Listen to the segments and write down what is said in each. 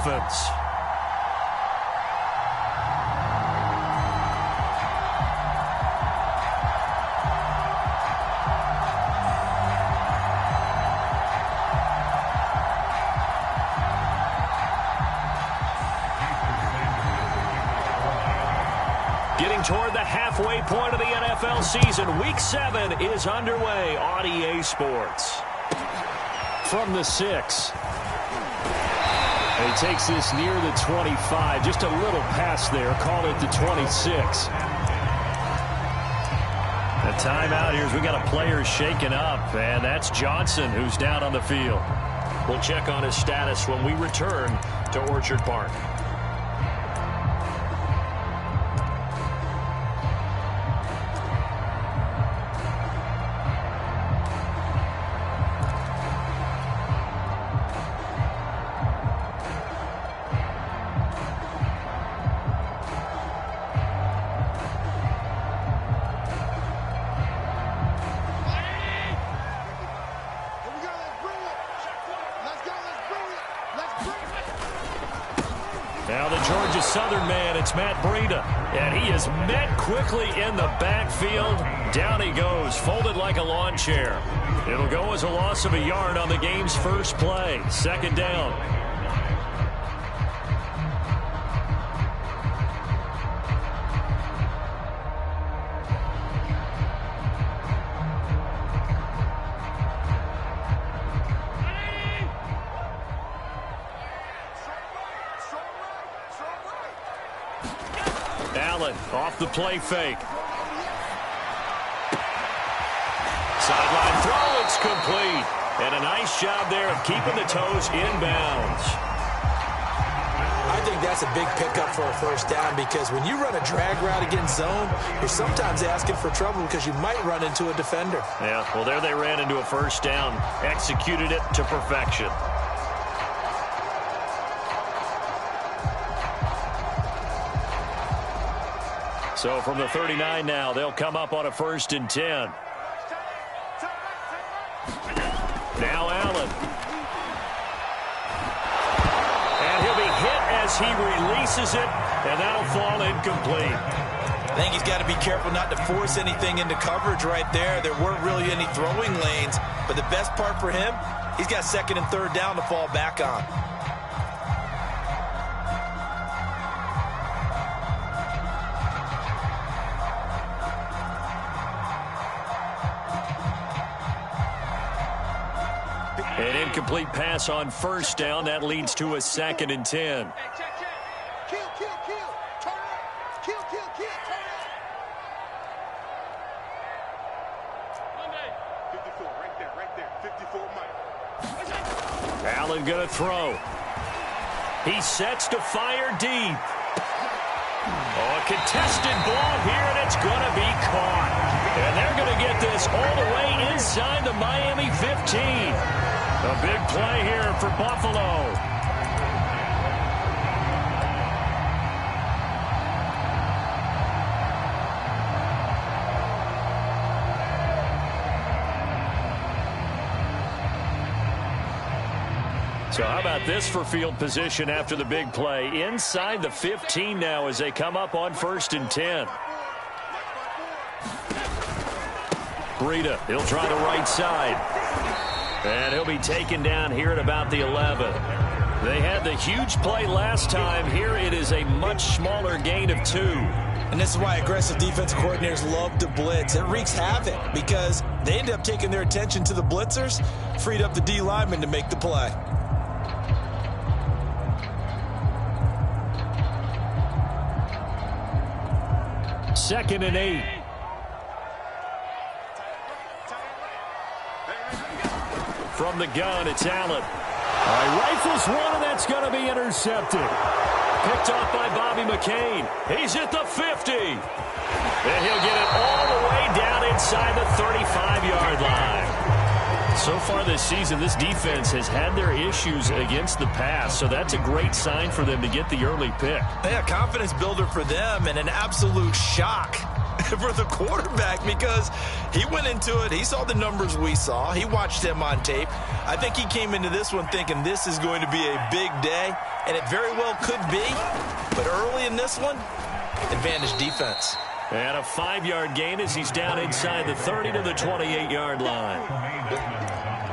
Dolphins. Getting toward the halfway point of the NFL season, Week 7 is underway on EA Sports. From the 6. And he takes this near the 25. Just a little pass there. Call it the 26. A timeout here as we got a player shaken up, and that's Johnson who's down on the field. We'll check on his status when we return to Orchard Park. Now the Georgia Southern man, it's Matt Breida. And he is met quickly in the backfield. Down he goes, folded like a lawn chair. It'll go as a loss of a yard on the game's first play. Second down. Allen off the play fake. Sideline throw, it's complete. And a nice job there of keeping the toes inbounds. I think that's a big pickup for a first down because when you run a drag route against zone, you're sometimes asking for trouble because you might run into a defender. Yeah, well, there they ran into a first down. Executed it to perfection. So from the 39 now, they'll come up on a 1st and 10. Now Allen. And he'll be hit as he releases it, and that'll fall incomplete. I think he's got to be careful not to force anything into coverage right there. There weren't really any throwing lanes, but the best part for him, he's got 2nd and 3rd down to fall back on. An incomplete pass on 1st down. That leads to a 2nd and 10. Allen going to throw. He sets to fire deep. Oh, a contested ball here, and it's going to be caught. And they're going to get this all the way inside the Miami 15. A big play here for Buffalo. So how about this for field position after the big play? Inside the 15 now as they come up on 1st and 10. Breida, he'll try the right side. And he'll be taken down here at about the 11. They had the huge play last time. Here it is a much smaller gain of 2. And this is why aggressive defensive coordinators love to blitz. It wreaks havoc because they end up taking their attention to the blitzers, freed up the D lineman to make the play. Second and 8. From the gun, it's Allen. Rifles one, and that's going to be intercepted. Picked off by Bobby McCain. He's at the 50. And he'll get it all the way down inside the 35-yard line. So far this season, this defense has had their issues against the pass, so that's a great sign for them to get the early pick. Yeah, confidence builder for them and an absolute shock for the quarterback because he went into it. He saw the numbers we saw. He watched them on tape. I think he came into this one thinking this is going to be a big day, and it very well could be. But early in this one, advantage defense. And a 5-yard gain as he's down inside the 30 to the 28-yard line.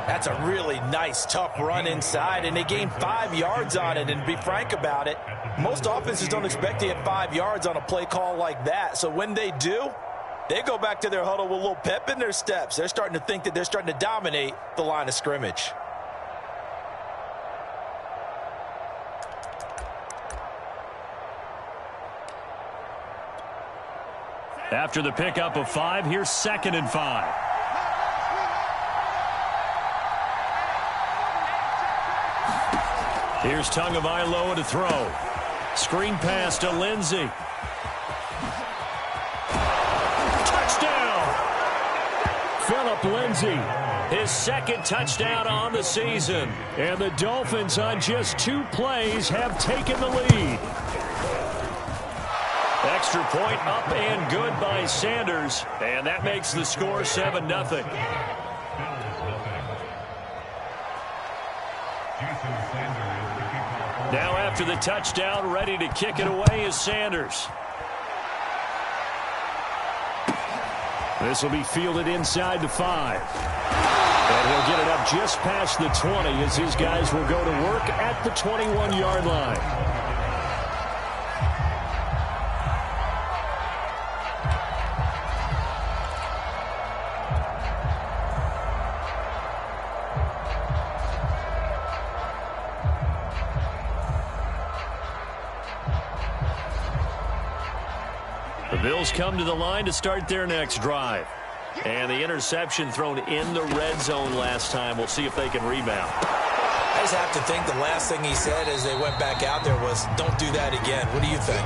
That's a really nice, tough run inside, and they gained 5 yards on it. And to be frank about it, most offenses don't expect to get 5 yards on a play call like that. So when they do, they go back to their huddle with a little pep in their steps. They're starting to think that they're starting to dominate the line of scrimmage. After the pickup of 5, here's 2nd and 5. Here's Tagovailoa to throw. Screen pass to Lindsey. Touchdown! Phillip Lindsey, his 2nd touchdown on the season. And the Dolphins on just 2 plays have taken the lead. Extra point up and good by Sanders. And that makes the score 7-0. Now after the touchdown, ready to kick it away is Sanders. This will be fielded inside the 5. And he'll get it up just past the 20 as his guys will go to work at the 21-yard line. The Bills come to the line to start their next drive. And the interception thrown in the red zone last time. We'll see if they can rebound. I just have to think the last thing he said as they went back out there was, don't do that again. What do you think?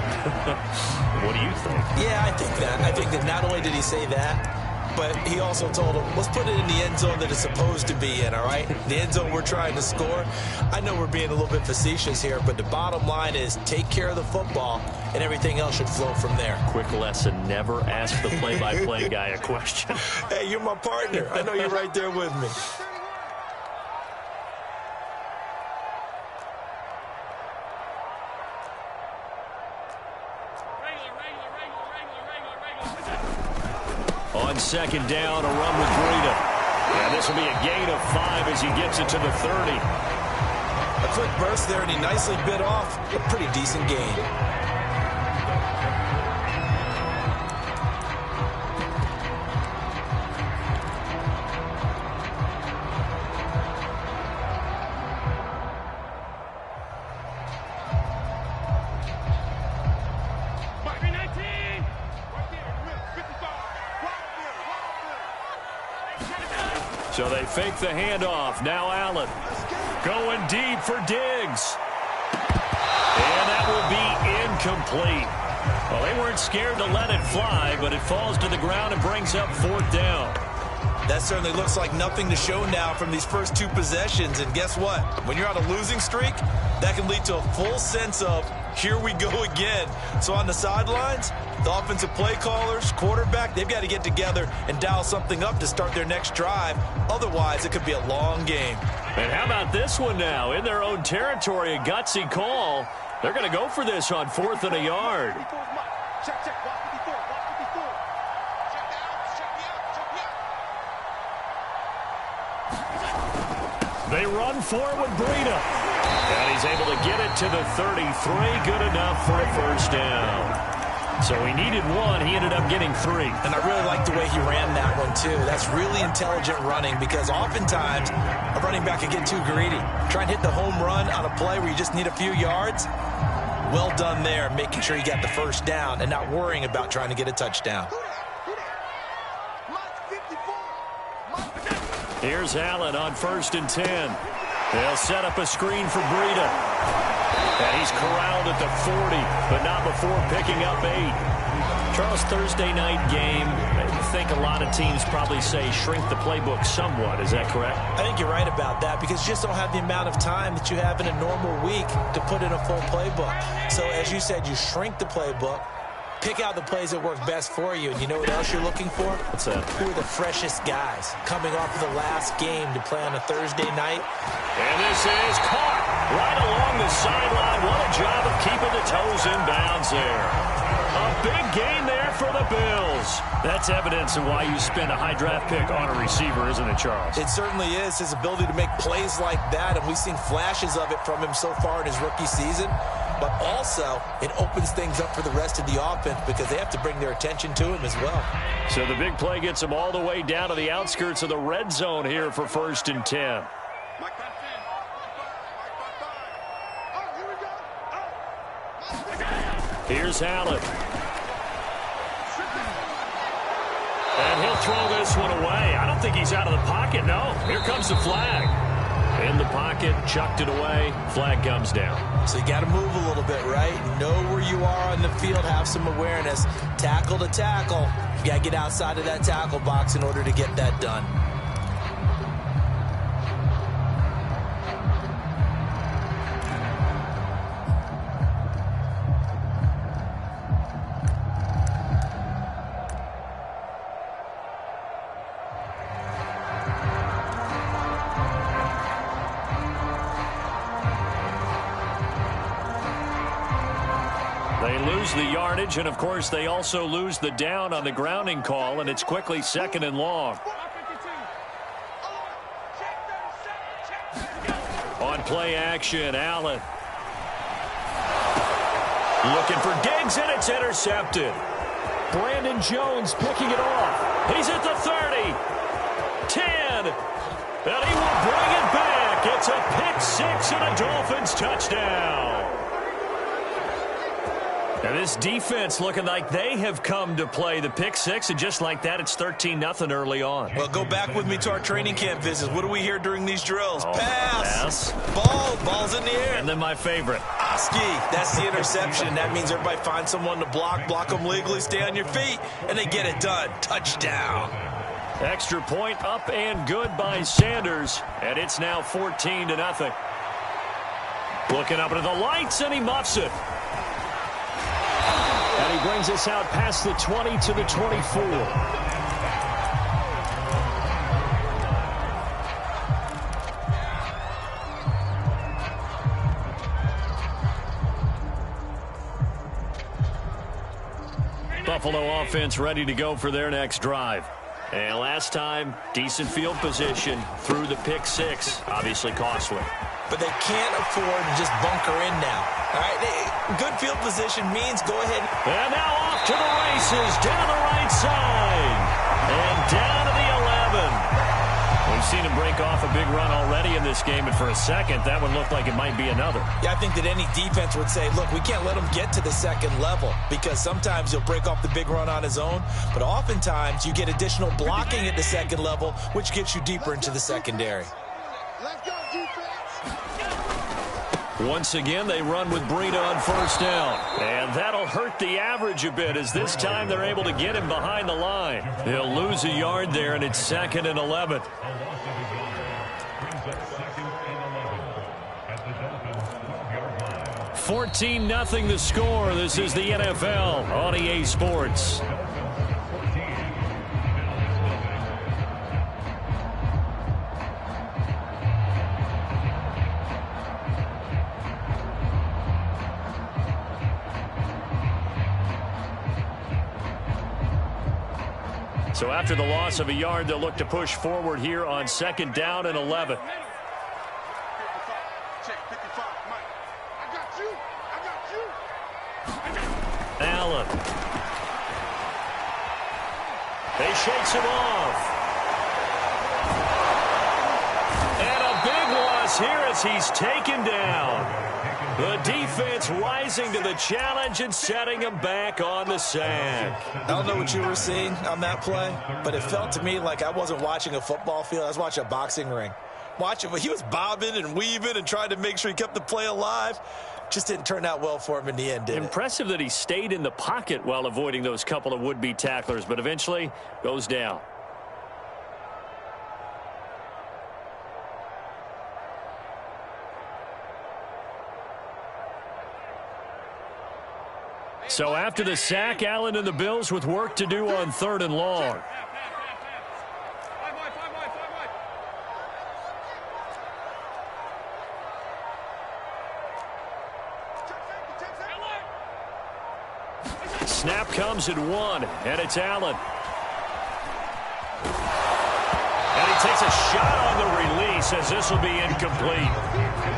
What do you think? Yeah, I think that. I think that not only did he say that, but he also told him, let's put it in the end zone that it's supposed to be in, all right? The end zone we're trying to score. I know we're being a little bit facetious here, but the bottom line is take care of the football, and everything else should flow from there. Quick lesson, never ask the play-by-play guy a question. Hey, you're my partner. I know you're right there with me. On 2nd down, a run with Breida. And this will be a gain of 5 as he gets it to the 30. A quick burst there, and he nicely bit off a pretty decent gain. So they fake the handoff. Now Allen going deep for Diggs. And that will be incomplete. Well, they weren't scared to let it fly, but it falls to the ground and brings up 4th down. That certainly looks like nothing to show now from these first 2 possessions. And guess what? When you're on a losing streak, that can lead to a full sense of, here we go again. So on the sidelines, the offensive play callers, quarterback, they've got to get together and dial something up to start their next drive. Otherwise, it could be a long game. And how about this one now? In their own territory, a gutsy call. They're going to go for this on 4th and a yard. They run forward with Breida. And he's able to get it to the 33. Good enough for a 1st down. So he needed 1. He ended up getting 3. And I really like the way he ran that one, too. That's really intelligent running because oftentimes a running back can get too greedy. Try and hit the home run on a play where you just need a few yards. Well done there, making sure you got the 1st down and not worrying about trying to get a touchdown. Here's Allen on 1st and 10. They'll set up a screen for Breida. And he's corralled at the 40, but not before picking up 8. Charles, Thursday night game, I think a lot of teams probably say shrink the playbook somewhat. Is that correct? I think you're right about that because you just don't have the amount of time that you have in a normal week to put in a full playbook. So as you said, you shrink the playbook. Pick out the plays that work best for you, and you know what else you're looking for? What's that? Who are the freshest guys coming off of the last game to play on a Thursday night? And this is caught right along the sideline. What a job of keeping the toes in bounds there. A big gain there for the Bills. That's evidence of why you spend a high draft pick on a receiver, isn't it, Charles? It certainly is. His ability to make plays like that, and we've seen flashes of it from him so far in his rookie season. But also, it opens things up for the rest of the offense because they have to bring their attention to him as well. So the big play gets him all the way down to the outskirts of the red zone here for 1st and 10. Here's Allen. And he'll throw this one away. I don't think he's out of the pocket, no. Here comes the flag. In the pocket, chucked it away, flag comes down. So you got to move a little bit, right? Know where you are on the field, have some awareness. Tackle to tackle. You got to get outside of that tackle box in order to get that done. They lose the yardage, and, of course, they also lose the down on the grounding call, and it's quickly 2nd and long. On play action, Allen. Looking for Diggs, and it's intercepted. Brandon Jones picking it off. He's at the 30. 10. And he will bring it back. It's a pick six and a Dolphins touchdown. And this defense looking like they have come to play the pick six, and just like that, it's 13-0 early on. Well, go back with me to our training camp visits. What do we hear during these drills? Pass. Ball's in the air. And then my favorite. Oski, that's the interception. That means everybody finds someone to block them legally, stay on your feet, and they get it done. Touchdown. Extra point up and good by Sanders, and it's now 14-0. Looking up into the lights, and he muffs it. And he brings us out past the 20 to the 24. Buffalo offense ready to go for their next drive. And last time, decent field position through the pick six, obviously costly. But they can't afford to just bunker in now. All right, good field position means go ahead. And now off to the races, down the right side. And down to the 11. We've seen him break off a big run already in this game, and for a second, that one looked like it might be another. Yeah, I think that any defense would say, look, we can't let him get to the second level, because sometimes he'll break off the big run on his own, but oftentimes you get additional blocking at the second level, which gets you deeper into the secondary. Let's go, defense. Once again, they run with Breida on first down. And that'll hurt the average a bit, as this time they're able to get him behind the line. He'll lose a yard there, and it's 2nd and 11. 14-0 the score. This is the NFL on EA Sports. So after the loss of a yard, they'll look to push forward here on 2nd down and 11. Allen. He shakes him off. And a big loss here as he's taken down. The defense rising to the challenge and setting him back on the sack. I don't know what you were seeing on that play, but it felt to me like I wasn't watching a football field. I was watching a boxing ring. He was bobbing and weaving and trying to make sure he kept the play alive. Just didn't turn out well for him in the end, did it? Impressive that he stayed in the pocket while avoiding those couple of would-be tacklers, but eventually goes down. So after the sack, Allen and the Bills with work to do on 3rd and long. Snap comes at 1, and it's Allen. And he takes a shot on the release as this will be incomplete.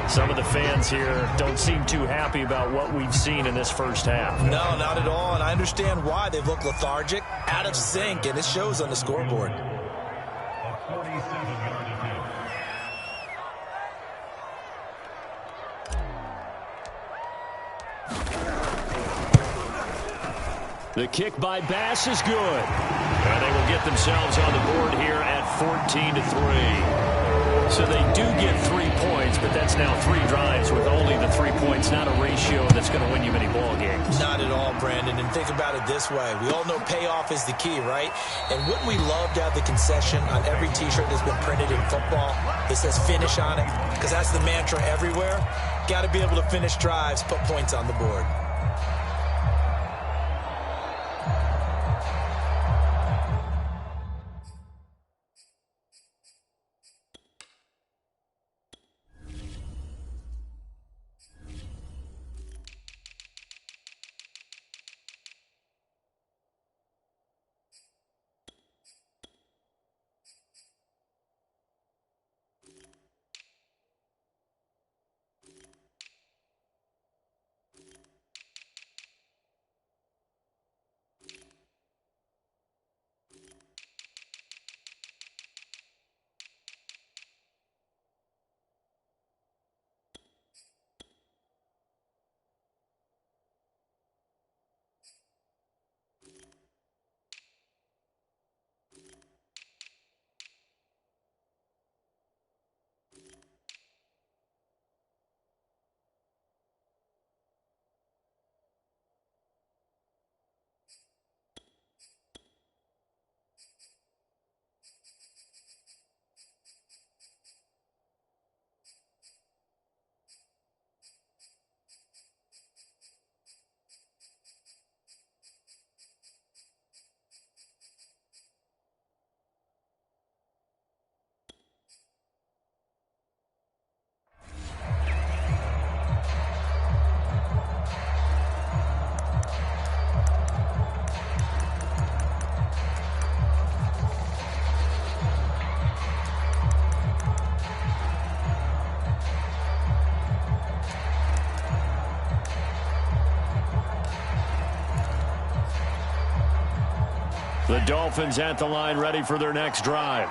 Some of the fans here don't seem too happy about what we've seen in this first half. No, not at all, and I understand why. They've looked lethargic, out of sync, and it shows on the scoreboard. The kick by Bass is good. And they will get themselves on the board here at 14-3. So they do get 3 points, but that's now 3 drives with only the 3 points, not a ratio that's going to win you many ball games. Not at all, Brandon. And think about it this way. We all know payoff is the key, right? And wouldn't we love to have the concession on every T-shirt that's been printed in football that says finish on it? Because that's the mantra everywhere. Got to be able to finish drives, put points on the board. The Dolphins at the line, ready for their next drive.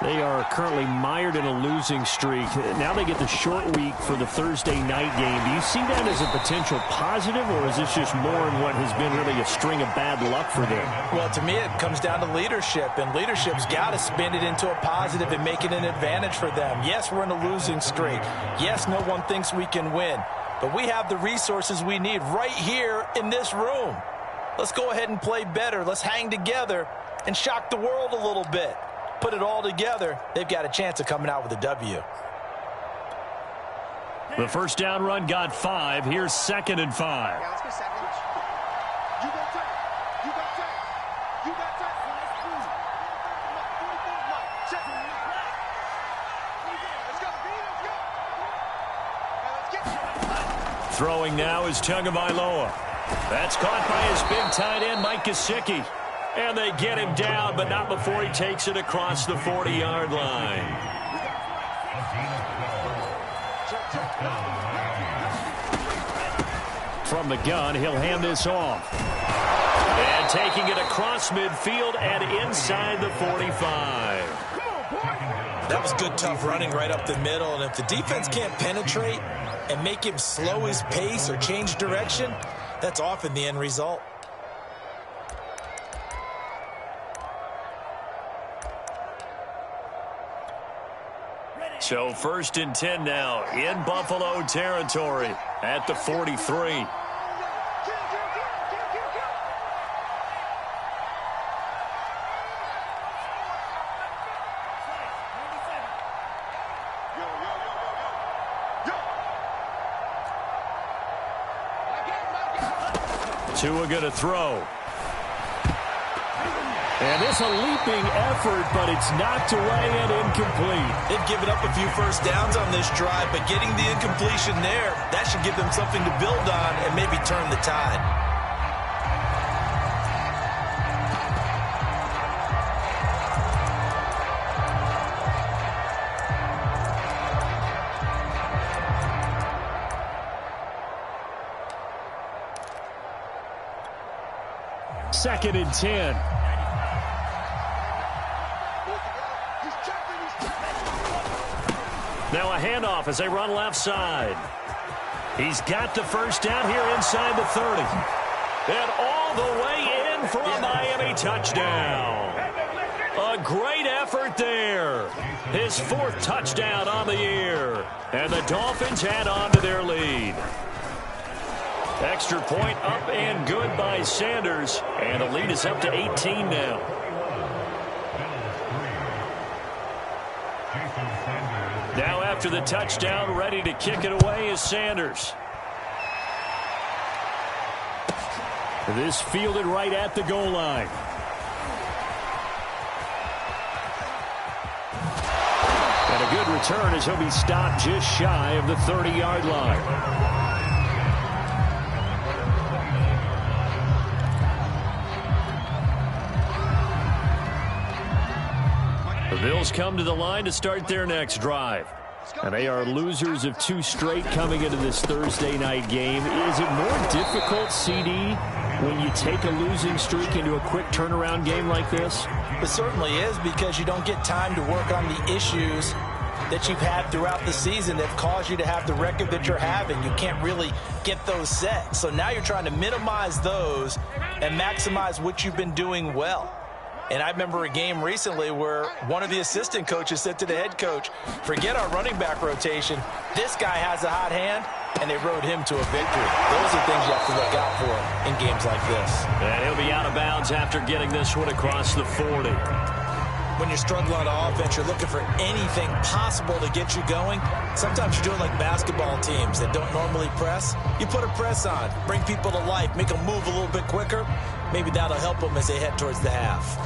They are currently mired in a losing streak. Now they get the short week for the Thursday night game. Do you see that as a potential positive, or is this just more in what has been really a string of bad luck for them? Well, to me, it comes down to leadership, and leadership's got to spin it into a positive and make it an advantage for them. Yes, we're in a losing streak. Yes, no one thinks we can win, but we have the resources we need right here in this room. Let's go ahead and play better. Let's hang together and shock the world a little bit. Put it all together, they've got a chance of coming out with a W. The first down run got 5. Here's 2nd and 5. Yeah, let's go second. You got time. You got time. You got time. Check it. Let's go. Let's get. Throwing now is Tagovailoa. That's caught by his big tight end, Mike Gesicki. And they get him down, but not before he takes it across the 40-yard line. From the gun, he'll hand this off. And taking it across midfield and inside the 45. That was good, tough running right up the middle. And if the defense can't penetrate and make him slow his pace or change direction, that's often the end result. So 1st and 10 now in Buffalo territory at the 43. Tua going to throw. And it's a leaping effort, but it's knocked away and incomplete. They've given up a few first downs on this drive, but getting the incompletion there, that should give them something to build on and maybe turn the tide. Second and 10. Now a handoff as they run left side. He's got the first down here inside the 30. And all the way in for a Miami touchdown. A great effort there. His fourth touchdown on the year. And the Dolphins add on to their lead. Extra point up and good by Sanders. And the lead is up to 18 now. Now after the touchdown, ready to kick it away is Sanders. This fielded right at the goal line. And a good return as he'll be stopped just shy of the 30-yard line. The Bills come to the line to start their next drive. And they are losers of 2 straight coming into this Thursday night game. Is it more difficult, CD, when you take a losing streak into a quick turnaround game like this? It certainly is, because you don't get time to work on the issues that you've had throughout the season that caused you to have the record that you're having. You can't really get those set. So now you're trying to minimize those and maximize what you've been doing well. And I remember a game recently where one of the assistant coaches said to the head coach, forget our running back rotation. This guy has a hot hand, and they rode him to a victory. Those are things you have to look out for in games like this. And he'll be out of bounds after getting this one across the 40. When you're struggling on offense, you're looking for anything possible to get you going. Sometimes you do it like basketball teams that don't normally press. You put a press on, bring people to life, make them move a little bit quicker. Maybe that'll help them as they head towards the half.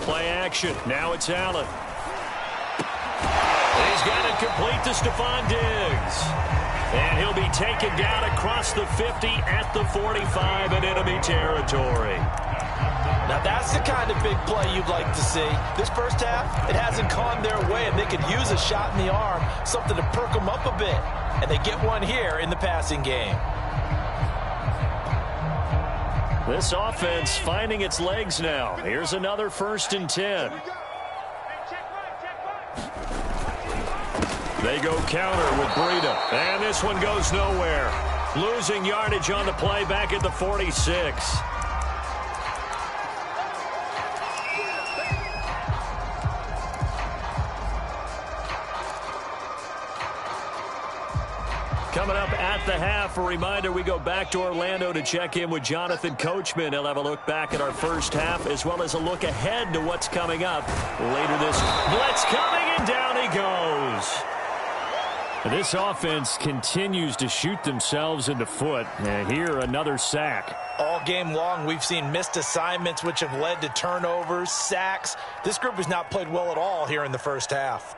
Play action. Now it's Allen. He's got it complete to Stephon Diggs. And he'll be taken down across the 50 at the 45 in enemy territory. Now that's the kind of big play you'd like to see. This first half, it hasn't gone their way, and they could use a shot in the arm, something to perk them up a bit. And they get one here in the passing game. This offense finding its legs now. Here's another 1st and 10. They go counter with Breida. And this one goes nowhere. Losing yardage on the play back at the 46. Coming up at the half, a reminder, we go back to Orlando to check in with Jonathan Coachman. He'll have a look back at our first half, as well as a look ahead to what's coming up later this. Blitz coming, and down he goes. This offense continues to shoot themselves in the foot. And here, another sack. All game long, we've seen missed assignments, which have led to turnovers, sacks. This group has not played well at all here in the first half.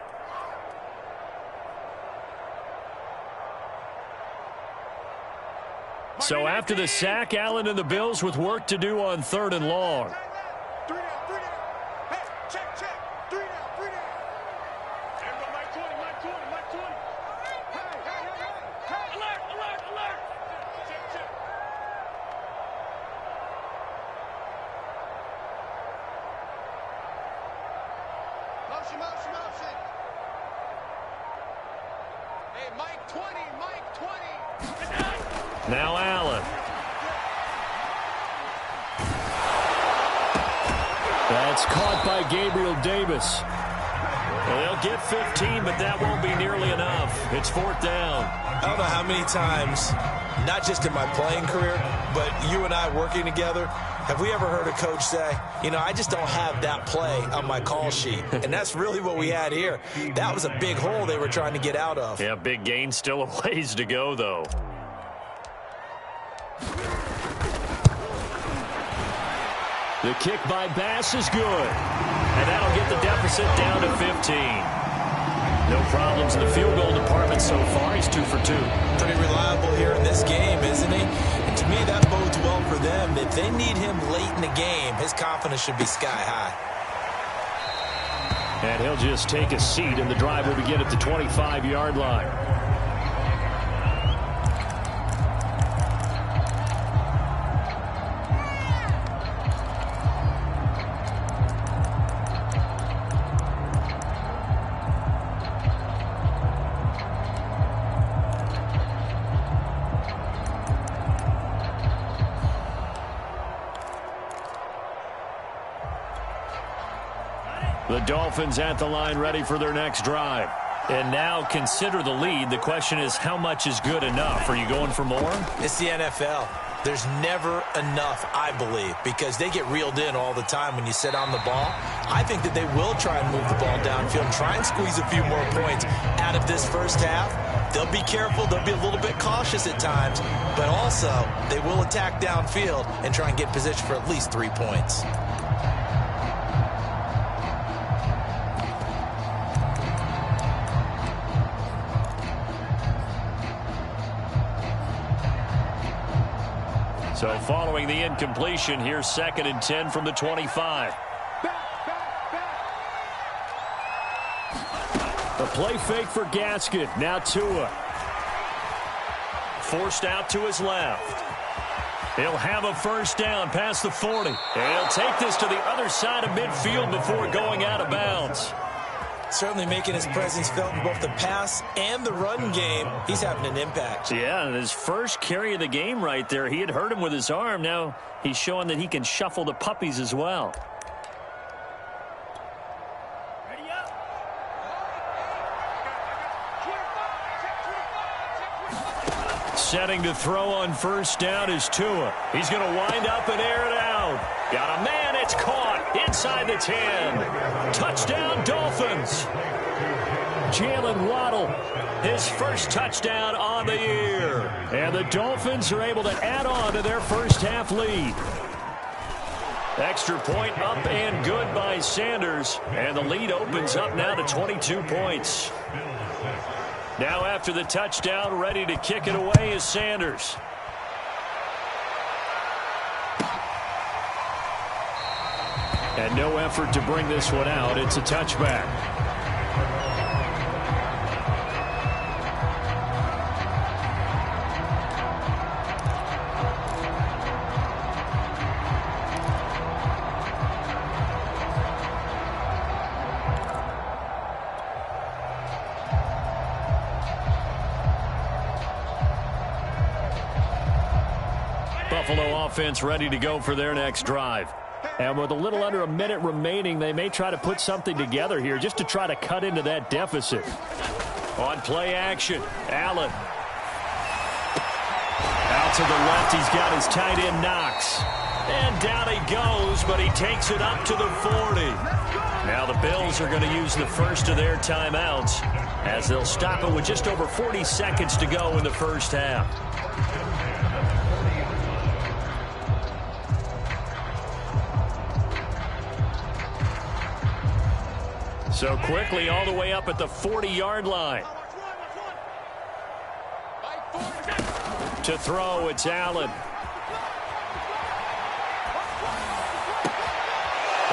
So after the sack, Allen and the Bills with work to do on 3rd and long. 3 down. Hey, check. 3 down. Everyone, Mike 20. Hey. Alert. Check. Motion. Hey, Mike 20. Now Allen. That's caught by Gabriel Davis. Well, they'll get 15, but that won't be nearly enough. It's fourth down. I don't know how many times, not just in my playing career, but you and I working together, have we ever heard a coach say, you know, I just don't have that play on my call sheet. And that's really what we had here. That was a big hole they were trying to get out of. Yeah, big gain, still a ways to go, though. The kick by Bass is good. And that'll get the deficit down to 15. No problems in the field goal department so far. He's 2 for 2. Pretty reliable here in this game, isn't he? And to me, that bodes well for them. If they need him late in the game, his confidence should be sky high. And he'll just take a seat, and the drive will begin at the 25-yard line. The Dolphins at the line, ready for their next drive. And now consider the lead. The question is, how much is good enough? Are you going for more? It's the NFL. There's never enough, I believe, because they get reeled in all the time when you sit on the ball. I think that they will try and move the ball downfield, try and squeeze a few more points out of this first half. They'll be careful. They'll be a little bit cautious at times, but also they will attack downfield and try and get position for at least 3 points. So following the incompletion, here's 2nd and 10 from the 25. A play fake for Gaskin. Now Tua. Forced out to his left. He'll have a first down past the 40. And he'll take this to the other side of midfield before going out of bounds. Certainly making his presence felt in both the pass and the run game. He's having an impact. Yeah, and his first carry of the game right there, he had hurt him with his arm. Now he's showing that he can shuffle the puppies as well. Ready up. Setting to throw on first down is Tua. He's going to wind up and air it out. Got a man, it's caught inside the 10. Touchdown, Dolphins. Jalen Waddle, his first touchdown on the year. And the Dolphins are able to add on to their first half lead. Extra point up and good by Sanders. And the lead opens up now to 22 points. Now after the touchdown, ready to kick it away is Sanders. And no effort to bring this one out. It's a touchback. Buffalo offense ready to go for their next drive. And with a little under a minute remaining, they may try to put something together here just to try to cut into that deficit. On play action, Allen. Out to the left, he's got his tight end Knox. And down he goes, but he takes it up to the 40. Now the Bills are going to use the first of their timeouts as they'll stop it with just over 40 seconds to go in the first half. So quickly all the way up at the 40-yard line. To throw, it's Allen.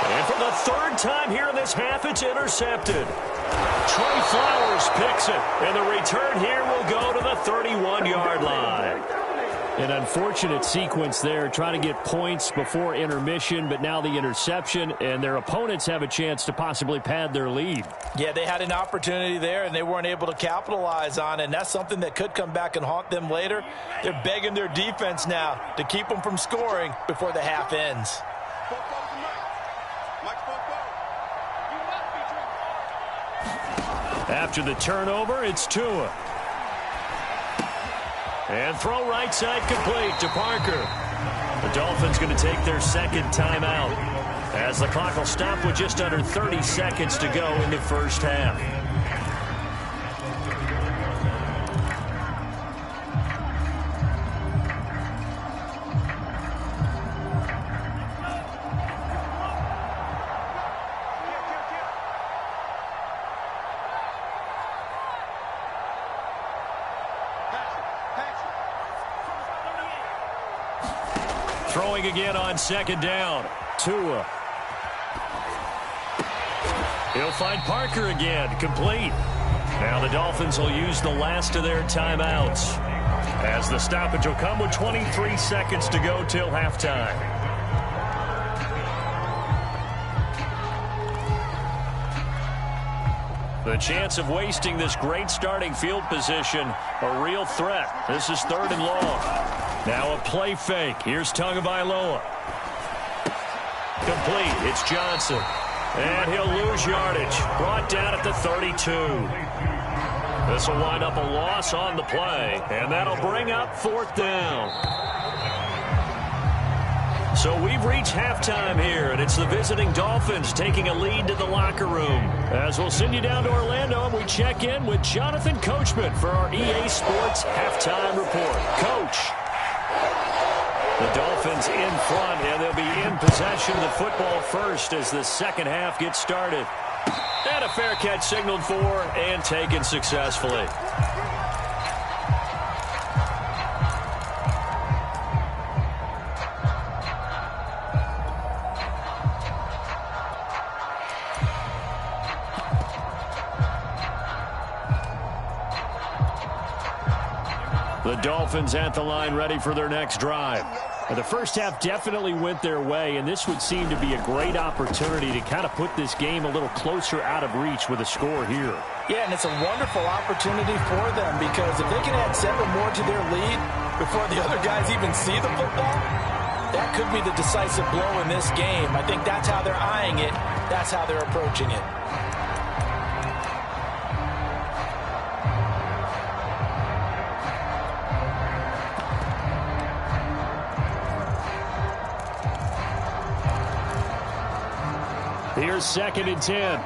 And for the third time here in this half, it's intercepted. Trey Flowers picks it, and the return here will go to the 31-yard line. An unfortunate sequence there, trying to get points before intermission, but now the interception, and their opponents have a chance to possibly pad their lead. Yeah, they had an opportunity there, and they weren't able to capitalize on it, and that's something that could come back and haunt them later. They're begging their defense now to keep them from scoring before the half ends. After the turnover, it's Tua. And throw right side complete to Parker. The Dolphins going to take their second timeout as the clock will stop with just under 30 seconds to go in the first half. Throwing again on second down. Tua. He'll find Parker again. Complete. Now the Dolphins will use the last of their timeouts as the stoppage will come with 23 seconds to go till halftime. The chance of wasting this great starting field position, a real threat. This is 3rd and long. Now a play fake. Here's Tagovailoa. Complete. It's Johnson. And he'll lose yardage. Brought down at the 32. This will wind up a loss on the play. And that'll bring up 4th down. So we've reached halftime here, and it's the visiting Dolphins taking a lead to the locker room. As we'll send you down to Orlando, and we check in with Jonathan Coachman for our EA Sports Halftime Report. Coach. The Dolphins in front, and they'll be in possession of the football first as the second half gets started. And a fair catch signaled for and taken successfully. The Dolphins at the line ready for their next drive. The first half definitely went their way, and this would seem to be a great opportunity to kind of put this game a little closer out of reach with a score here. Yeah, and it's a wonderful opportunity for them because if they can add 7 more to their lead before the other guys even see the football, that could be the decisive blow in this game. I think that's how they're eyeing it. That's how they're approaching it. Here's 2nd and 10.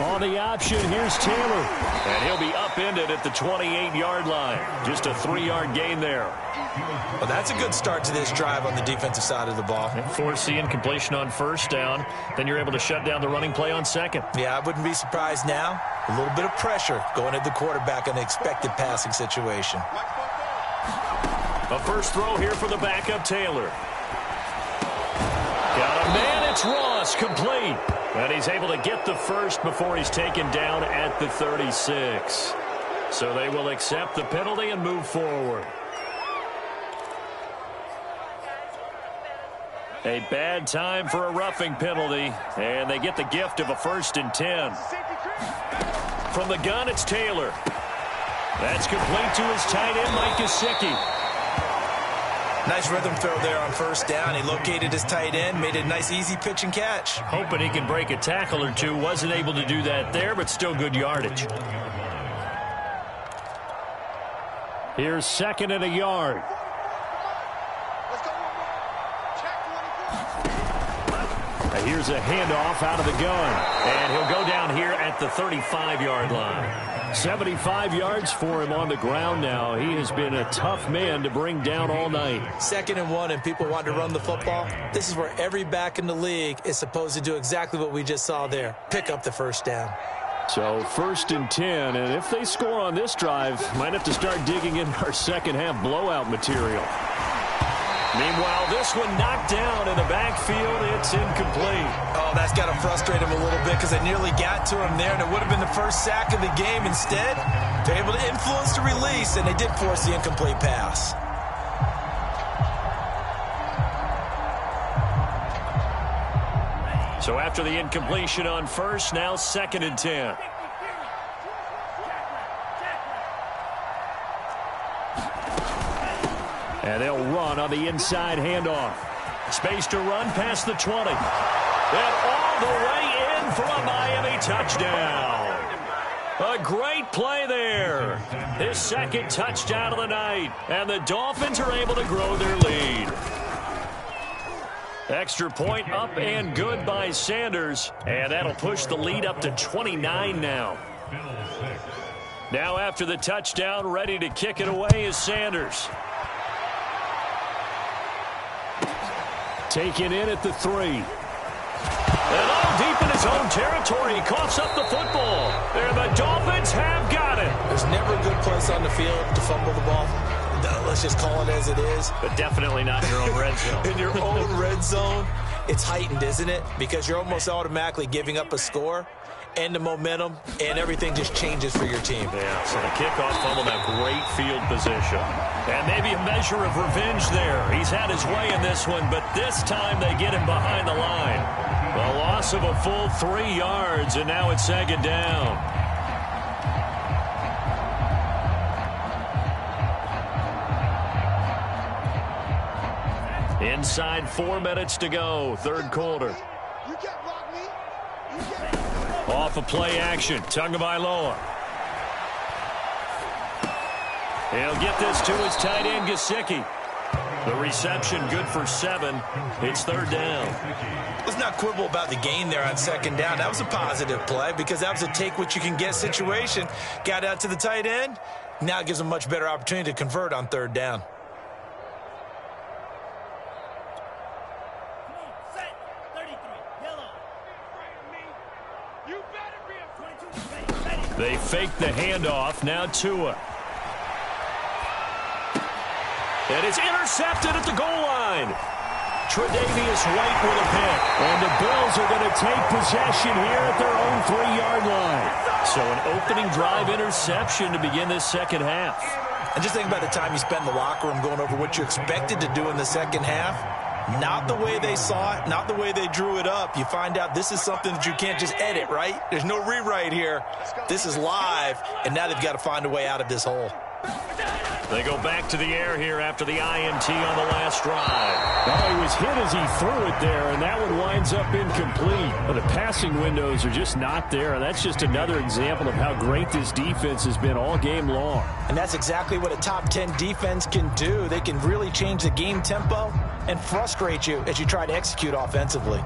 On the option, here's Taylor. And he'll be upended at the 28-yard line. Just a 3-yard gain there. Well, that's a good start to this drive on the defensive side of the ball. Force the incompletion on first down. Then you're able to shut down the running play on second. Yeah, I wouldn't be surprised now. A little bit of pressure going at the quarterback in an expected passing situation. A first throw here for the backup Taylor. Got a man, it's Ross, complete. And he's able to get the first before he's taken down at the 36. So they will accept the penalty and move forward. A bad time for a roughing penalty, and they get the gift of a 1st and 10. From the gun, it's Taylor. That's complete to his tight end, Mike Gesicki. Nice rhythm throw there on first down. He located his tight end, made a nice easy pitch and catch. Hoping he can break a tackle or two. Wasn't able to do that there, but still good yardage. Here's 2nd and a yard. Here's a handoff out of the gun. And he'll go down here at the 35-yard line. 75 yards for him on the ground now. He has been a tough man to bring down all night. 2nd and 1, and people want to run the football. This is where every back in the league is supposed to do exactly what we just saw there. Pick up the first down. So 1st and 10, and if they score on this drive, might have to start digging in our second half blowout material. Meanwhile, this one knocked down in the backfield. It's incomplete. Oh, that's got to frustrate him a little bit because they nearly got to him there, and it would have been the first sack of the game. Instead, they're able to influence the release, and they did force the incomplete pass. So after the incompletion on first, now 2nd and 10. And they'll run on the inside handoff. Space to run past the 20. And all the way in for a Miami touchdown. A great play there. His second touchdown of the night. And the Dolphins are able to grow their lead. Extra point up and good by Sanders. And that'll push the lead up to 29 now. Now after the touchdown, ready to kick it away is Sanders. Taken in at the 3. And all deep in his own territory. He coughs up the football. And the Dolphins have got it. There's never a good place on the field to fumble the ball. Let's just call it as it is. But definitely not in your own red zone. In your own red zone, it's heightened, isn't it? Because you're almost automatically giving up a score and the momentum, and everything just changes for your team. Yeah, so the kickoff fumble, that great field position. And maybe a measure of revenge there. He's had his way in this one, but this time they get him behind the line. A loss of a full 3 yards, and now it's second down. Inside 4 minutes to go, third quarter. You can't block me. You can't. Off of play action, Tagovailoa. He'll get this to his tight end, Gesicki. The reception good for 7. It's third down. Let's not quibble about the gain there on second down. That was a positive play because that was a take-what-you-can-get situation. Got out to the tight end. Now it gives them a much better opportunity to convert on third down. They fake the handoff. Now Tua. And it's intercepted at the goal line. Tre'Davious White with a pick. And the Bills are going to take possession here at their own 3-yard line. So an opening drive interception to begin this second half. And just think about the time you spent in the locker room going over what you expected to do in the second half. Not the way they saw it, not the way they drew it up. You find out this is something that you can't just edit, right? There's no rewrite here. This is live, and now they've got to find a way out of this hole. They go back to the air here after the INT on the last drive. Oh, he was hit as he threw it there, and that one winds up incomplete. But the passing windows are just not there. That's just another example of how great this defense has been all game long. And that's exactly what a top 10 defense can do. They can really change the game tempo and frustrate you as you try to execute offensively.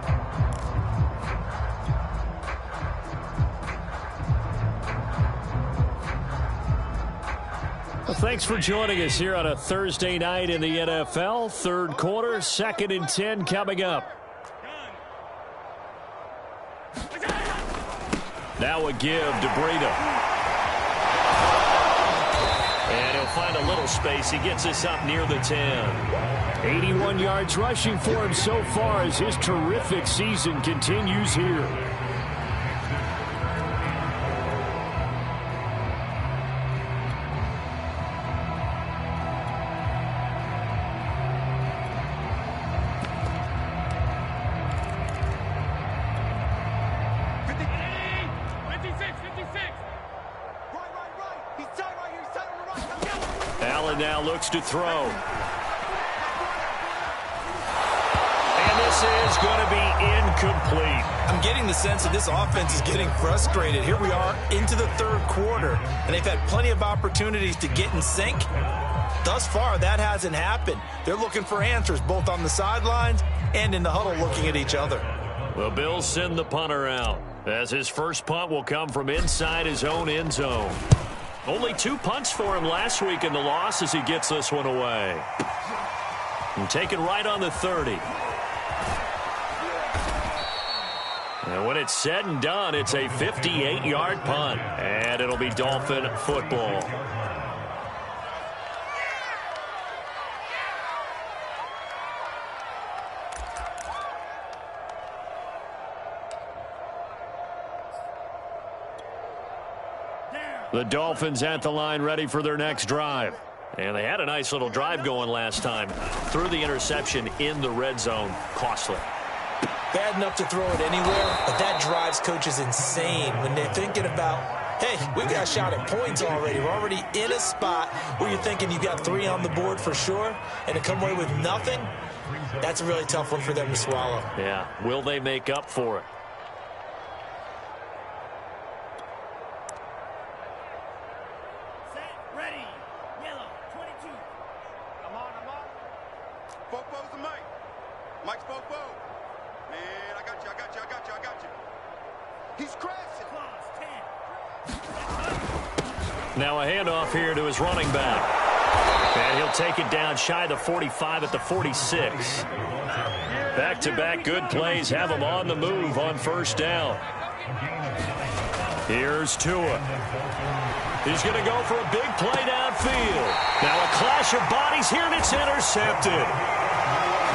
Well, thanks for joining us here on a Thursday night in the NFL. Third quarter, 2nd and 10 coming up. Now a give to Breida. And he'll find a little space. He gets us up near the 10. 81 yards rushing for him so far as his terrific season continues here. Now looks to throw. And this is going to be incomplete. I'm getting the sense that this offense is getting frustrated. Here we are into the third quarter, and they've had plenty of opportunities to get in sync. Thus far, that hasn't happened. They're looking for answers both on the sidelines and in the huddle looking at each other. The Bills send the punter out, as his first punt will come from inside his own end zone. Only 2 punts for him last week in the loss as he gets this one away. And taken right on the 30. And when it's said and done, it's a 58-yard punt. And it'll be Dolphin football. The Dolphins at the line ready for their next drive. And they had a nice little drive going last time. Threw the interception in the red zone. Costly. Bad enough to throw it anywhere, but that drives coaches insane when they're thinking about, hey, we got a shot at points already. We're already in a spot where you're thinking you got 3 on the board for sure, and to come away with nothing, That's a really tough one for them to swallow. Yeah. Will they make up for it? Set, ready. Yellow, 22. I'm on. Fofo's the mic. Mike's Fofo. Man, I got you. He's crashing. Claws, 10. Now a handoff here to his running back. And he'll take it down shy of the 45 at the 46. Back-to-back good plays have him on the move on first down. Here's Tua. He's going to go for a big play downfield. Now a clash of bodies here, and it's intercepted.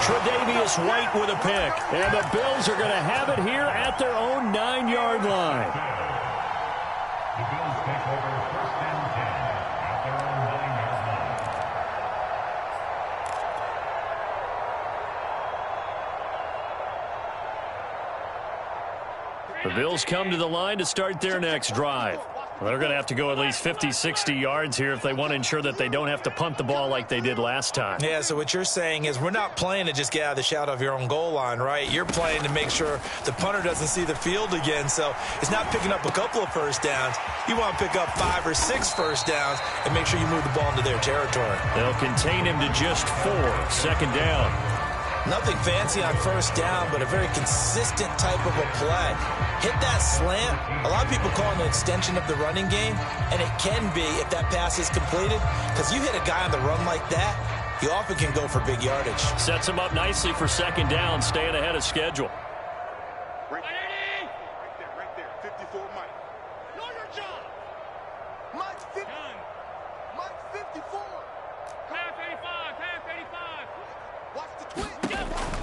Tre'Davious White with a pick. And the Bills are going to have it here at their own 9-yard line. The Bills take over first and 10 at their own 9-yard line. The Bills come to the line to start their next drive. Well, they're going to have to go at least 50, 60 yards here if they want to ensure that they don't have to punt the ball like they did last time. Yeah, so what you're saying is we're not playing to just get out of the shadow of your own goal line, right? You're playing to make sure the punter doesn't see the field again. So it's not picking up a couple of first downs. You want to pick up 5 or 6 first downs and make sure you move the ball into their territory. They'll contain him to just 4. Second down. Nothing fancy on first down, but a very consistent type of a play. Hit that slant. A lot of people call it an extension of the running game, and it can be if that pass is completed, because you hit a guy on the run like that, you often can go for big yardage. Sets him up nicely for second down, staying ahead of schedule. Right there. 54 Mike. Know your job. Mike's 50. Done. Mike's 54. Half 85, half 85. Watch the twitch.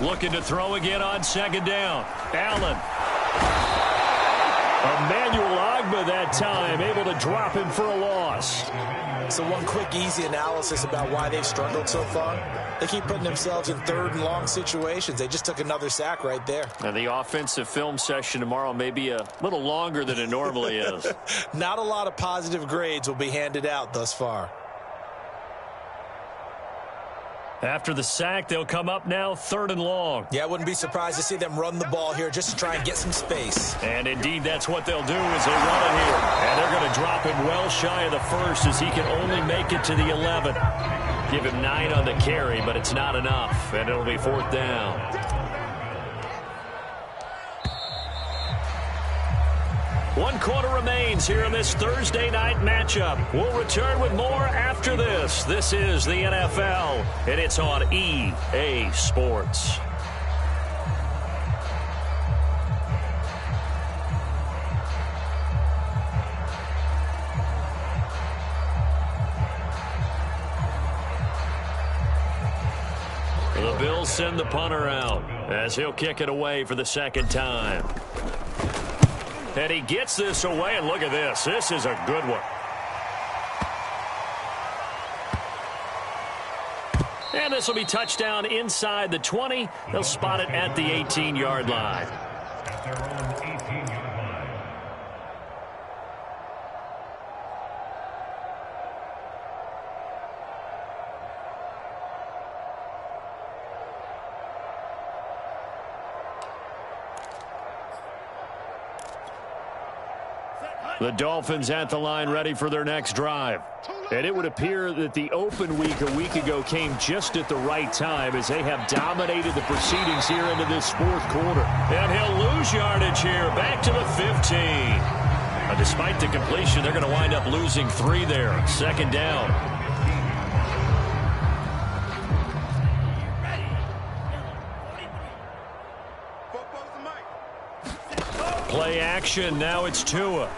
Looking to throw again on second down. Allen. Emmanuel Ogbah that time, able to drop him for a loss. So one quick, easy analysis about why they've struggled so far. They keep putting themselves in third and long situations. They just took another sack right there. And the offensive film session tomorrow may be a little longer than it normally is. Not a lot of positive grades will be handed out thus far. After the sack, they'll come up now third and long. Yeah, I wouldn't be surprised to see them run the ball here just to try and get some space. And indeed, that's what they'll do as they run it here. And they're going to drop him well shy of the first as he can only make it to the 11. Give him 9 on the carry, but it's not enough. And it'll be fourth down. 1 quarter remains here in this Thursday night matchup. We'll return with more after this. This is the NFL, and it's on EA Sports. The Bills send the punter out as he'll kick it away for the second time. And he gets this away, and look at this. This is a good one. And this will be touchdown inside the 20. They'll spot it at the 18-yard line. At their own 18-yard line. The Dolphins at the line ready for their next drive. And it would appear that the open week a week ago came just at the right time as they have dominated the proceedings here into this fourth quarter. And he'll lose yardage here, back to the 15. Despite the completion, they're going to wind up losing 3 there. Second down. Play action, now it's Tua.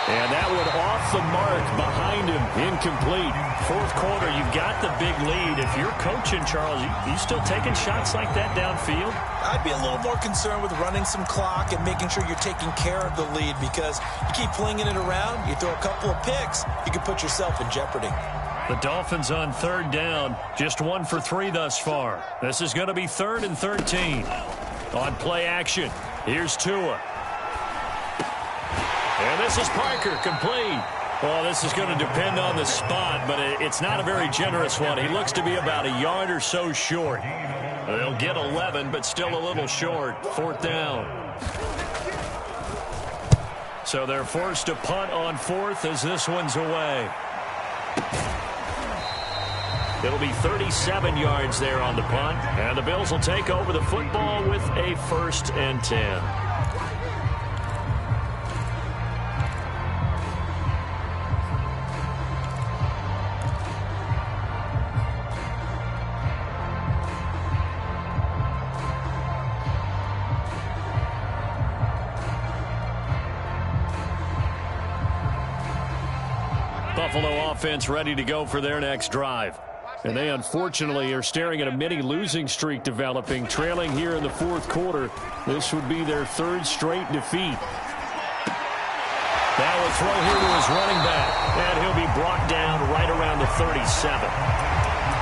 And that one off the mark behind him, incomplete. Fourth quarter, you've got the big lead. If you're coaching, Charles, you still taking shots like that downfield? I'd be a little more concerned with running some clock and making sure you're taking care of the lead, because you keep flinging it around, you throw a couple of picks, you can put yourself in jeopardy. The Dolphins on third down, just 1 for 3 thus far. This is going to be 3rd and 13. On play action, here's Tua. And this is Parker, complete. Well, this is going to depend on the spot, but it's not a very generous one. He looks to be about a yard or so short. They'll get 11, but still a little short. 4th down. So they're forced to punt on 4th as this one's away. It'll be 37 yards there on the punt, and the Bills will take over the football with a 1st and 10. Buffalo offense ready to go for their next drive. And they unfortunately are staring at a mini losing streak developing, trailing here in the 4th quarter. This would be their 3rd straight defeat. Now a throw here to his running back, and he'll be brought down right around the 37.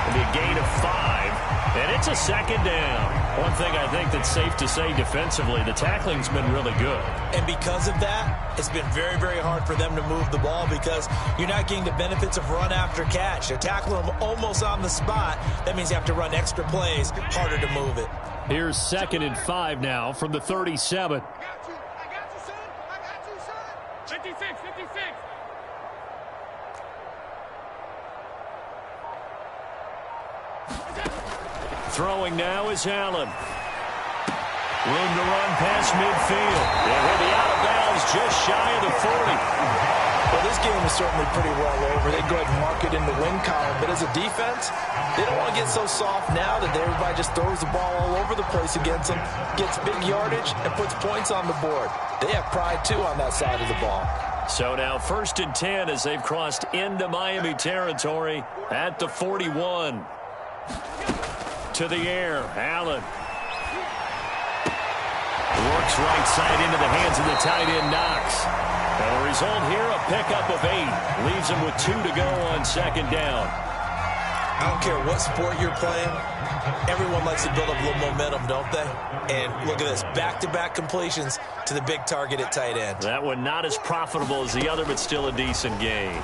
It'll be a gain of 5, and it's a 2nd down. One thing I think that's safe to say defensively, the tackling's been really good. And because of that, it's been very, very hard for them to move the ball because you're not getting the benefits of run after catch. They're tackling them almost on the spot. That means you have to run extra plays, harder to move it. Here's 2nd and 5 now from the 37. I got you, son. I got you, son. 56, 56. Throwing now is Allen. Room to run past midfield. And he'll be out of bounds just shy of the 40. Well, this game is certainly pretty well over. They go ahead and mark it in the win column. But as a defense, they don't want to get so soft now that everybody just throws the ball all over the place against them, gets big yardage, and puts points on the board. They have pride, too, on that side of the ball. So now 1st and 10 as they've crossed into Miami territory at the 41. To the air, Allen. Works right side into the hands of the tight end, Knox. And the result here, a pickup of 8. Leaves him with 2 to go on 2nd down. I don't care what sport you're playing. Everyone likes to build up a little momentum, don't they? And look at this, back-to-back completions to the big target at tight end. That one not as profitable as the other, but still a decent gain.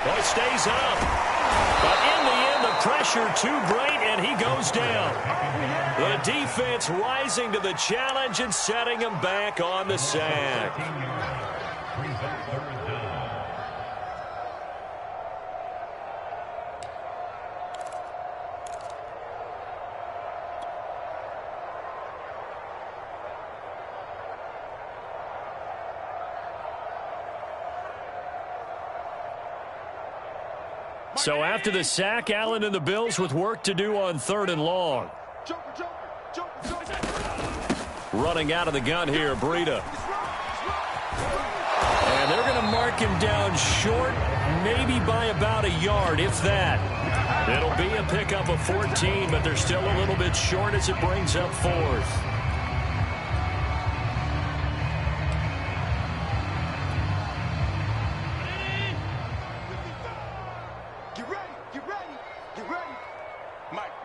Well, it stays up. But in the end, the pressure too great, and he goes down. The defense rising to the challenge and setting him back on the sack. So after the sack, Allen and the Bills with work to do on 3rd and long. Running out of the gun here, Breida. And they're going to mark him down short, maybe by about a yard, if that. It'll be a pickup of 14, but they're still a little bit short as it brings up 4th.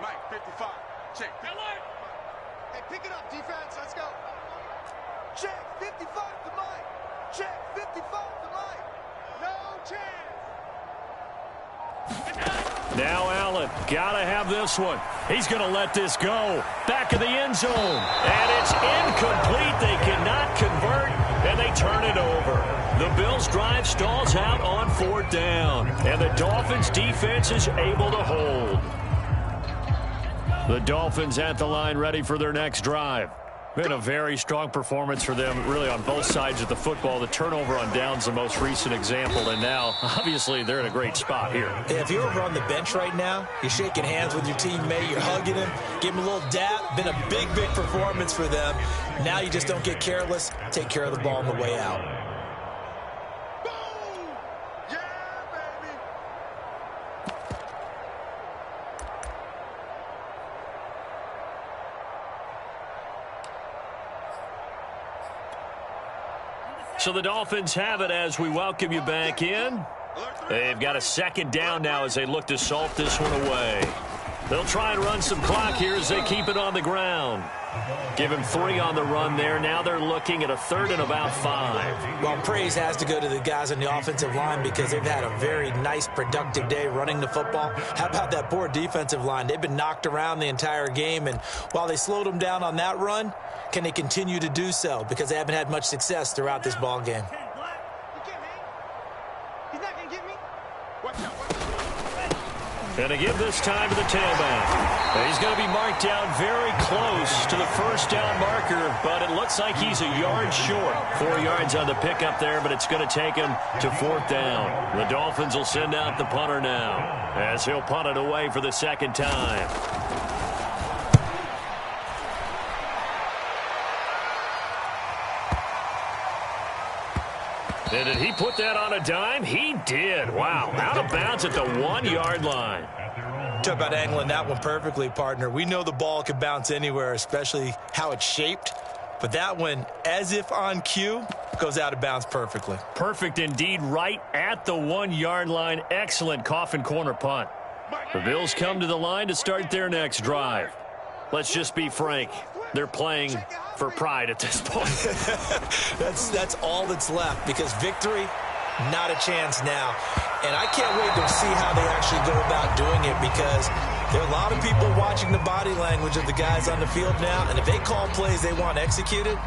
Mike, 55. Check. Hey, pick it up, defense. Let's go. Check, 55 to Mike. Check, 55 to Mike. No chance. Now Allen, gotta have this one. He's gonna let this go. Back of the end zone. And it's incomplete. They cannot convert, and they turn it over. The Bills' drive stalls out on 4th down. And the Dolphins' defense is able to hold. The Dolphins at the line ready for their next drive. Been a very strong performance for them, really, on both sides of the football. The turnover on downs, the most recent example, and now, obviously, they're in a great spot here. Yeah, if you're over on the bench right now, you're shaking hands with your teammate, you're hugging him, give him a little dap. Been a big, big performance for them. Now you just don't get careless. Take care of the ball on the way out. Boom! Yeah, baby. So the Dolphins have it as we welcome you back in. They've got a 2nd down now as they look to salt this one away. They'll try and run some clock here as they keep it on the ground. Give him 3 on the run there. Now they're looking at a 3rd and about 5. Well, praise has to go to the guys on the offensive line because they've had a very nice, productive day running the football. How about that poor defensive line? They've been knocked around the entire game, and while they slowed them down on that run, can they continue to do so? Because they haven't had much success throughout this ball game. And to give this time to the tailback. He's going to be marked down very close to the first down marker, but it looks like he's a yard short. 4 yards on the pickup there, but it's going to take him to 4th down. The Dolphins will send out the punter now as he'll punt it away for the 2nd time. And did he put that on a dime? He did. Wow. Out of bounds at the 1-yard line. Talk about angling that one perfectly, partner. We know the ball can bounce anywhere, especially how it's shaped. But that one, as if on cue, goes out of bounds perfectly. Perfect indeed, right at the 1-yard line. Excellent coffin corner punt. The Bills come to the line to start their next drive. Let's just be frank. They're playing for pride at this point. That's all that's left, because victory, not a chance now. And I can't wait to see how they actually go about doing it, because there are a lot of people watching the body language of the guys on the field now, and if they call plays they want executed,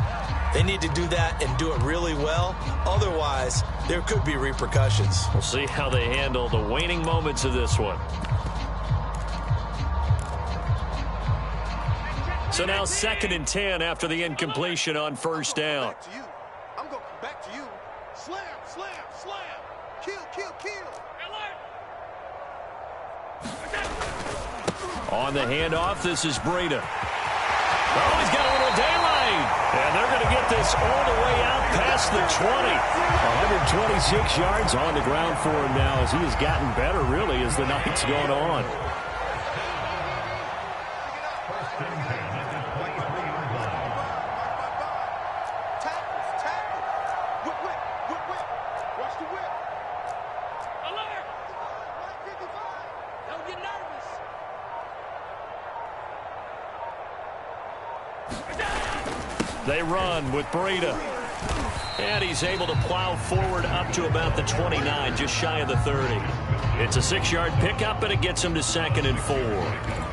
they need to do that and do it really well. Otherwise, there could be repercussions. We'll see how they handle the waning moments of this one. So now 2nd and 10 after the incompletion on 1st down. I'm going to come back to you. Slam, slam, slam. Kill, kill, kill. On the handoff, this is Breida. Oh, he's got a little daylight. And they're going to get this all the way out past the 20. 126 yards on the ground for him now as he has gotten better, really, as the night's gone on. They run with Breida. And he's able to plow forward up to about the 29, just shy of the 30. It's a 6-yard pickup, and it gets him to 2nd and 4.